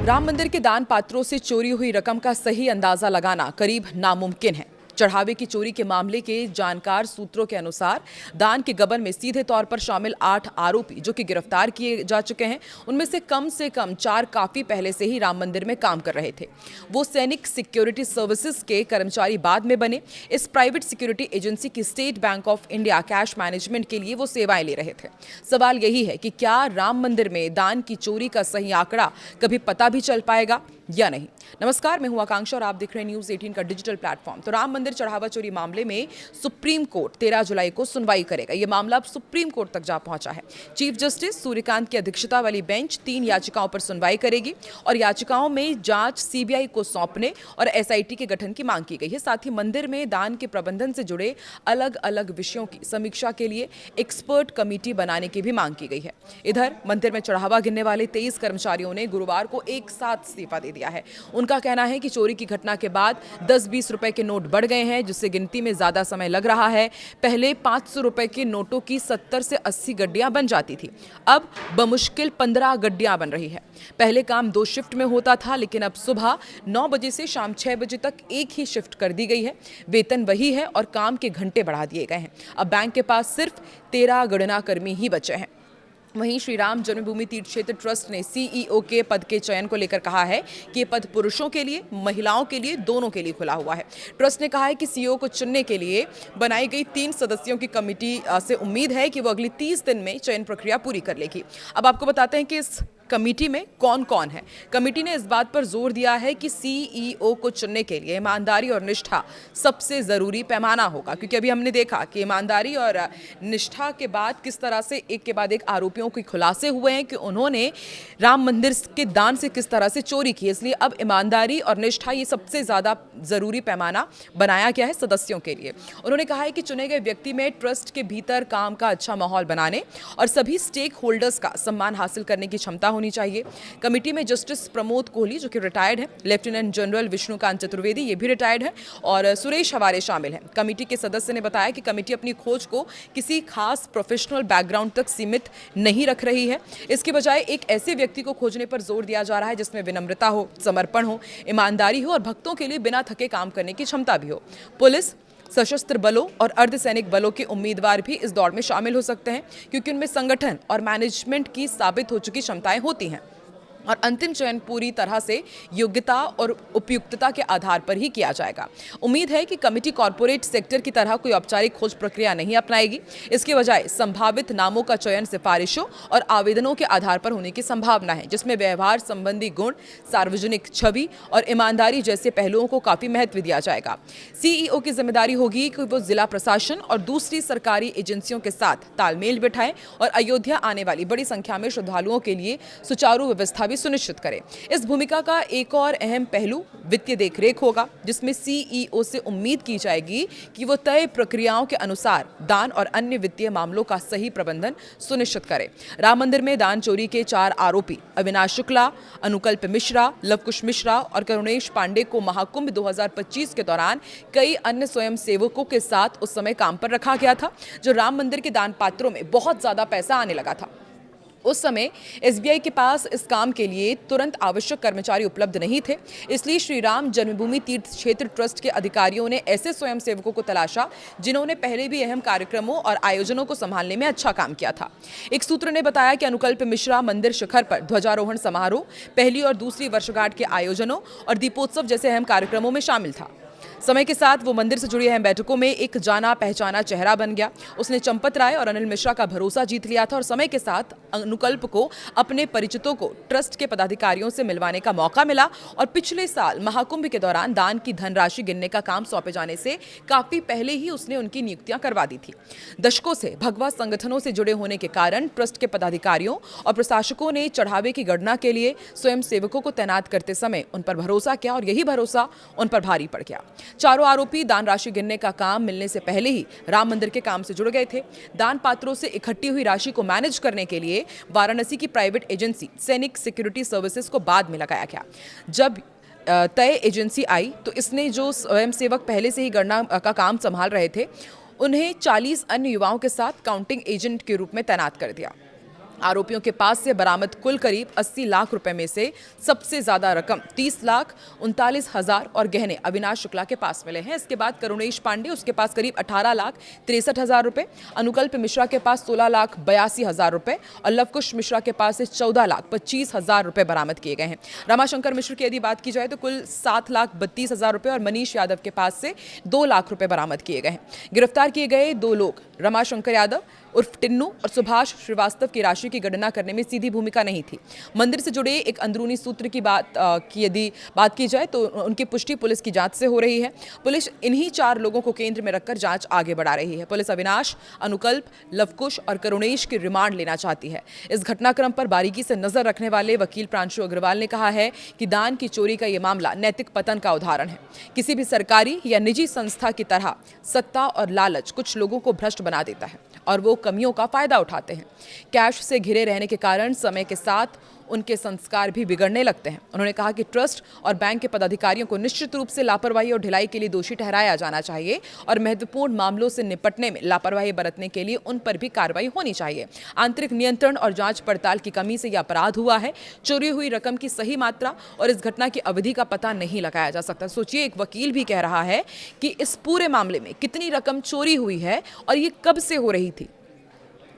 राम मंदिर के दान पात्रों से चोरी हुई रकम का सही अंदाजा लगाना करीब नामुमकिन है। चढ़ावे की चोरी के मामले के जानकार सूत्रों के अनुसार दान के गबन में सीधे तौर पर शामिल 8 आरोपी जो कि गिरफ्तार किए जा चुके हैं, उनमें से कम 4 काफी पहले से ही राम मंदिर में काम कर रहे थे। वो सैनिक सिक्योरिटी सर्विसेज के कर्मचारी बाद में बने। इस प्राइवेट सिक्योरिटी एजेंसी की state bank of India cash management के लिए वो सेवाएं ले रहे थे। सवाल यही है कि क्या राम मंदिर में दान की चोरी का सही आंकड़ा कभी पता भी चल पाएगा या नहीं। नमस्कार, मैं हूं आकांक्षा और आप देख रहे हैं न्यूज़ 18 का डिजिटल प्लेटफॉर्म। तो राम मंदिर चढ़ावा चोरी मामले में सुप्रीम कोर्ट 13 जुलाई को सुनवाई करेगा। यह मामला अब सुप्रीम कोर्ट तक जा पहुंचा है। चीफ जस्टिस सूर्यकांत की अध्यक्षता वाली बेंच 3 याचिकाओं पर सुनवाई करेगी और याचिकाओं में जांच सीबीआई को सौंपने और एसआईटी के गठन की मांग की गई है। साथ ही मंदिर में दान के प्रबंधन से जुड़े अलग अलग विषयों की समीक्षा के लिए एक्सपर्ट कमेटी बनाने की भी मांग की गई है। इधर मंदिर में चढ़ावा गिनने वाले 23 कर्मचारियों ने गुरुवार को एक साथ इस्तीफा दे दिया है। उनका कहना है कि चोरी की घटना के बाद 10-20 रुपए के नोट बढ़ गए हैं, जिससे गिनती में ज्यादा समय लग रहा है। पहले 500 रुपए के नोटों की 70 से 80 गड्डियां बन जाती थी, अब बमुश्किल 15 गड्डियां बन रही है। पहले काम 2 शिफ्ट में होता था, लेकिन अब सुबह 9 बजे से शाम 6 बजे तक एक ही शिफ्ट कर दी गई है। वेतन वही है और काम के घंटे बढ़ा दिए गए हैं। अब बैंक के पास सिर्फ 13 गणना कर्मी ही बचे हैं। वहीं श्री राम जन्मभूमि तीर्थ क्षेत्र ट्रस्ट ने सीईओ के पद के चयन को लेकर कहा है कि ये पद पुरुषों के लिए, महिलाओं के लिए, दोनों के लिए खुला हुआ है। ट्रस्ट ने कहा है कि सीईओ को चुनने के लिए बनाई गई 3 सदस्यों की कमेटी से उम्मीद है कि वो अगली 30 दिन में चयन प्रक्रिया पूरी कर लेगी। अब आपको बताते हैं कि इस कमेटी में कौन कौन है। कमेटी ने इस बात पर जोर दिया है कि सीईओ को चुनने के लिए ईमानदारी और निष्ठा सबसे जरूरी पैमाना होगा, क्योंकि अभी हमने देखा कि ईमानदारी और निष्ठा के बाद किस तरह से एक के बाद एक आरोपियों के खुलासे हुए हैं कि उन्होंने राम मंदिर के दान से किस तरह से चोरी की। इसलिए अब ईमानदारी और निष्ठा ये सबसे ज्यादा जरूरी पैमाना बनाया गया है सदस्यों के लिए। उन्होंने कहा है कि चुने गए व्यक्ति में ट्रस्ट के भीतर काम का अच्छा माहौल बनाने और सभी स्टेक होल्डर्स का सम्मान हासिल करने की क्षमता होनी चाहिए। कमेटी में जस्टिस प्रमोद कोहली जो कि रिटायर्ड है, लेफ्टिनेंट जनरल विष्णुकांत चतुर्वेदी ये भी रिटायर्ड है और सुरेश हवारे शामिल हैं। कमेटी के सदस्य ने बताया कि कमेटी अपनी खोज को किसी खास प्रोफेशनल बैकग्राउंड तक सीमित नहीं रख रही है। इसके बजाय एक ऐसे व्यक्ति को खोजने पर जोर दिया जा रहा है जिसमें विनम्रता हो, समर्पण हो, ईमानदारी हो और भक्तों के लिए बिना थके काम करने की क्षमता भी हो। पुलिस, सशस्त्र बलों और अर्धसैनिक बलों के उम्मीदवार भी इस दौड़ में शामिल हो सकते हैं, क्योंकि उनमें संगठन और मैनेजमेंट की साबित हो चुकी क्षमताएं होती हैं और अंतिम चयन पूरी तरह से योग्यता और उपयुक्तता के आधार पर ही किया जाएगा। उम्मीद है कि कमेटी कॉर्पोरेट सेक्टर की तरह कोई औपचारिक खोज प्रक्रिया नहीं अपनाएगी। इसके बजाय संभावित नामों का चयन सिफारिशों और आवेदनों के आधार पर होने की संभावना है, जिसमें व्यवहार संबंधी गुण, सार्वजनिक छवि और ईमानदारी जैसे पहलुओं को काफी महत्व दिया जाएगा। सीईओ की जिम्मेदारी होगी कि वो जिला प्रशासन और दूसरी सरकारी एजेंसियों के साथ तालमेल बिठाएं और अयोध्या आने वाली बड़ी संख्या में श्रद्धालुओं के लिए सुचारू व्यवस्था भी सुनिश्चित करें। इस भूमिका का एक और अहम पहलू वित्तीय देखरेख होगा, जिसमें सीईओ से उम्मीद की जाएगी कि वो तय प्रक्रियाओं के अनुसार दान और अन्य वित्तीय मामलों का सही प्रबंधन सुनिश्चित करें। राम मंदिर में दान चोरी के 4 आरोपी अविनाश शुक्ला, अनुकल्प मिश्रा, लवकुश मिश्रा और करुणेश पांडे को महाकुंभ 2025 के दौरान कई अन्य स्वयं सेवकों के साथ उस समय काम पर रखा गया था, जो राम मंदिर के दान पात्रों में बहुत ज्यादा पैसा आने लगा था। उस समय एसबीआई के पास इस काम के लिए तुरंत आवश्यक कर्मचारी उपलब्ध नहीं थे। इसलिए श्री राम जन्मभूमि तीर्थ क्षेत्र ट्रस्ट के अधिकारियों ने ऐसे स्वयंसेवकों को तलाशा जिन्होंने पहले भी अहम कार्यक्रमों और आयोजनों को संभालने में अच्छा काम किया था। एक सूत्र ने बताया कि अनुकल्प मिश्रा मंदिर शिखर पर ध्वजारोहण समारोह, पहली और दूसरी वर्षगांठ के आयोजनों और दीपोत्सव जैसे अहम कार्यक्रमों में शामिल था। समय के साथ वो मंदिर से जुड़ी अहम बैठकों में एक जाना पहचाना चेहरा बन गया। उसने चंपत राय और अनिल मिश्रा का भरोसा जीत लिया था और समय के साथ अनुकल्प को अपने परिचितों को ट्रस्ट के पदाधिकारियों से मिलवाने का मौका मिला और पिछले साल महाकुंभ के दौरान दान की धनराशि गिनने का काम सौंपे जाने से काफी पहले ही उसने उनकी नियुक्तियां करवा दी थी। दशकों से भगवा संगठनों से जुड़े होने के कारण ट्रस्ट के पदाधिकारियों और प्रशासकों ने चढ़ावे की गणना के लिए स्वयं सेवकों को तैनात करते समय उन पर भरोसा किया और यही भरोसा उन पर भारी पड़ गया। चारों आरोपी दान राशि गिनने का काम मिलने से पहले ही राम मंदिर के काम से जुड़ गए थे। दान पात्रों से इकट्ठी हुई राशि को मैनेज करने के लिए वाराणसी की प्राइवेट एजेंसी सैनिक सिक्योरिटी सर्विसेज को बाद में लगाया गया। जब तय एजेंसी आई तो इसने जो स्वयंसेवक पहले से ही गणना का काम संभाल रहे थे, उन्हें 40 अन्य युवाओं के साथ काउंटिंग एजेंट के रूप में तैनात कर दिया। आरोपियों के पास से बरामद कुल करीब 80 लाख रुपए में से सबसे ज्यादा रकम 30,39,000 और गहने अविनाश शुक्ला के पास मिले हैं। इसके बाद करुणेश पांडे, उसके पास करीब 18,63,000 रुपए, अनुकल्प मिश्रा के पास 16,82,000 रुपए और लवकुश मिश्रा के पास से 14,25,000 रुपए बरामद किए गए हैं। रमाशंकर मिश्र की यदि बात की जाए तो कुल 7,32,000 रुपए और मनीष यादव के पास से 2 लाख रुपए बरामद किए गए हैं। गिरफ्तार किए गए 2 लोग रमाशंकर यादव उर्फ टिन्नू और सुभाष श्रीवास्तव की राशि की गणना करने में सीधी भूमिका नहीं थी। मंदिर से जुड़े एक अंदरूनी सूत्र की यदि बात की जाए तो उनकी पुष्टि पुलिस की जांच से हो रही है। पुलिस इन्हीं 4 लोगों को केंद्र में रखकर जांच आगे बढ़ा रही है। पुलिस अविनाश, अनुकल्प, लवकुश और करुणेश की रिमांड लेना चाहती है। इस घटनाक्रम पर बारीकी से नजर रखने वाले वकील प्रांशु अग्रवाल ने कहा है कि दान की चोरी का यह मामला नैतिक पतन का उदाहरण है। किसी भी सरकारी या निजी संस्था की तरह सत्ता और लालच कुछ लोगों को भ्रष्ट बना देता है और वो कमियों का फायदा उठाते हैं। कैश से घिरे रहने के कारण समय के साथ उनके संस्कार भी बिगड़ने लगते हैं। उन्होंने कहा कि ट्रस्ट और बैंक के पदाधिकारियों को निश्चित रूप से लापरवाही और ढिलाई के लिए दोषी ठहराया जाना चाहिए और महत्वपूर्ण मामलों से निपटने में लापरवाही बरतने के लिए उन पर भी कार्रवाई होनी चाहिए। आंतरिक नियंत्रण और जांच पड़ताल की कमी से यह अपराध हुआ है। चोरी हुई रकम की सही मात्रा और इस घटना की अवधि का पता नहीं लगाया जा सकता। सोचिए, एक वकील भी कह रहा है कि इस पूरे मामले में कितनी रकम चोरी हुई है और ये कब से हो रही थी,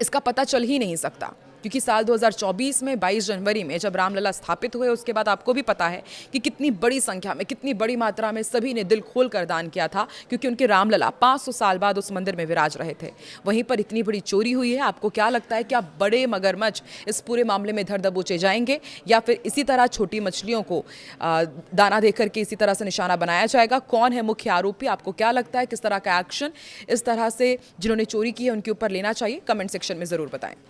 इसका पता चल ही नहीं सकता। क्योंकि साल 2024 में 22 जनवरी में जब रामलला स्थापित हुए, उसके बाद आपको भी पता है कि कितनी बड़ी संख्या में, कितनी बड़ी मात्रा में सभी ने दिल खोल कर दान किया था, क्योंकि उनके रामलला 500 साल बाद उस मंदिर में विराज रहे थे। वहीं पर इतनी बड़ी चोरी हुई है। आपको क्या लगता है, क्या बड़े मगरमच्छ इस पूरे मामले में धर दबोचे जाएंगे या फिर इसी तरह छोटी मछलियों को दाना देकर के इसी तरह से निशाना बनाया जाएगा? कौन है मुख्य आरोपी? आपको क्या लगता है किस तरह का एक्शन इस तरह से जिन्होंने चोरी की है उनके ऊपर लेना चाहिए? कमेंट सेक्शन में जरूर बताएं।